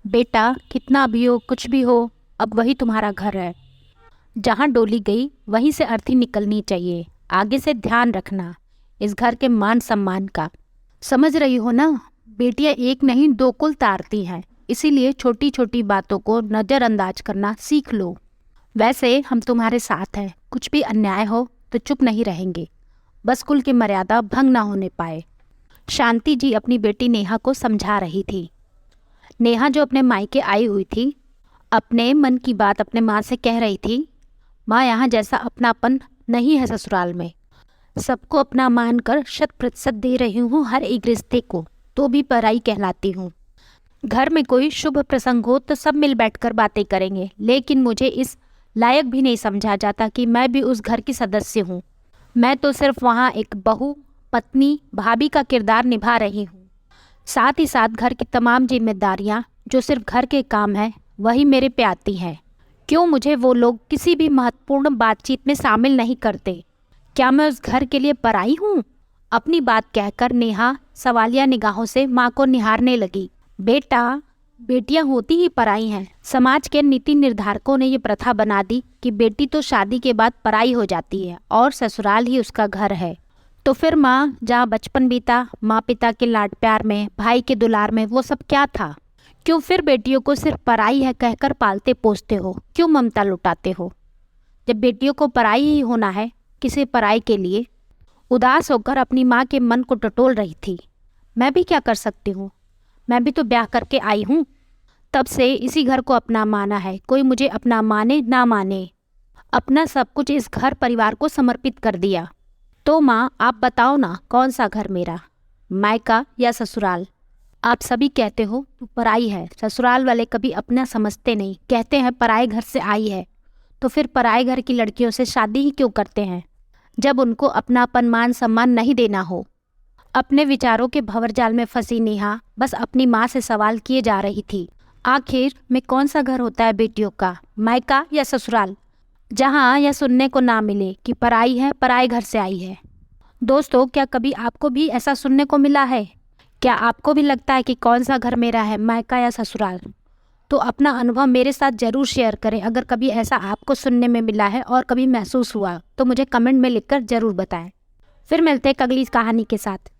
बेटा, कितना भी हो कुछ भी हो, अब वही तुम्हारा घर है। जहाँ डोली गई वहीं से अर्थी निकलनी चाहिए। आगे से ध्यान रखना इस घर के मान सम्मान का। समझ रही हो ना? बेटियां एक नहीं दो कुल तारती हैं, इसीलिए छोटी छोटी बातों को नज़रअंदाज करना सीख लो। वैसे हम तुम्हारे साथ हैं, कुछ भी अन्याय हो तो चुप नहीं रहेंगे, बस कुल की मर्यादा भंग ना होने पाए। शांति जी अपनी बेटी नेहा को समझा रही थी। नेहा जो अपने मायके आई हुई थी, अपने मन की बात अपने माँ से कह रही थी। माँ, यहाँ जैसा अपनापन नहीं है ससुराल में। सबको अपना मानकर 100% दे रही हूँ हर एक रिश्ते को, तो भी पराई कहलाती हूँ। घर में कोई शुभ प्रसंग हो तो सब मिल बैठकर बातें करेंगे, लेकिन मुझे इस लायक भी नहीं समझा जाता कि मैं भी उस घर की सदस्य हूँ। मैं तो सिर्फ वहाँ एक बहू, पत्नी, भाभी का किरदार निभा रही हूँ। साथ ही साथ घर की तमाम जिम्मेदारियाँ जो सिर्फ घर के काम हैं वही मेरे पे आती हैं। क्यों मुझे वो लोग किसी भी महत्वपूर्ण बातचीत में शामिल नहीं करते? क्या मैं उस घर के लिए पराई हूँ? अपनी बात कहकर नेहा सवालिया निगाहों से माँ को निहारने लगी। बेटा, बेटियां होती ही पराई हैं। समाज के नीति निर्धारकों ने ये प्रथा बना दी कि बेटी तो शादी के बाद पराई हो जाती है और ससुराल ही उसका घर है। तो फिर माँ, जहाँ बचपन बीता, माँ पिता के लाड प्यार में, भाई के दुलार में, वो सब क्या था? क्यों फिर बेटियों को सिर्फ पराई है कहकर पालते पोसते हो? क्यों ममता लुटाते हो? जब बेटियों को पराई ही होना है किसी पराई के लिए। उदास होकर अपनी माँ के मन को टटोल रही थी। मैं भी क्या कर सकती हूँ? मैं भी तो ब्याह करके आई हूँ। तब से इसी घर को अपना माना है, कोई मुझे अपना माने ना माने, अपना सब कुछ इस घर परिवार को समर्पित कर दिया। तो माँ, आप बताओ ना, कौन सा घर मेरा, मायका या ससुराल? आप सभी कहते हो तू पराई है, ससुराल वाले कभी अपना समझते नहीं, कहते हैं पराए घर से आई है। तो फिर पराए घर की लड़कियों से शादी ही क्यों करते हैं, जब उनको अपनापन मान सम्मान नहीं देना हो? अपने विचारों के भंवरजाल में फंसी नेहा बस अपनी माँ से सवाल किए जा रही थी। आखिर में कौन सा घर होता है बेटियों का, मायका या ससुराल, जहाँ यह सुनने को ना मिले कि पराई है, पराए घर से आई है? दोस्तों, क्या कभी आपको भी ऐसा सुनने को मिला है? क्या आपको भी लगता है कि कौन सा घर मेरा है, मायका या ससुराल? तो अपना अनुभव मेरे साथ ज़रूर शेयर करें। अगर कभी ऐसा आपको सुनने में मिला है और कभी महसूस हुआ तो मुझे कमेंट में लिखकर ज़रूर बताएं। फिर मिलते हैं अगली कहानी के साथ।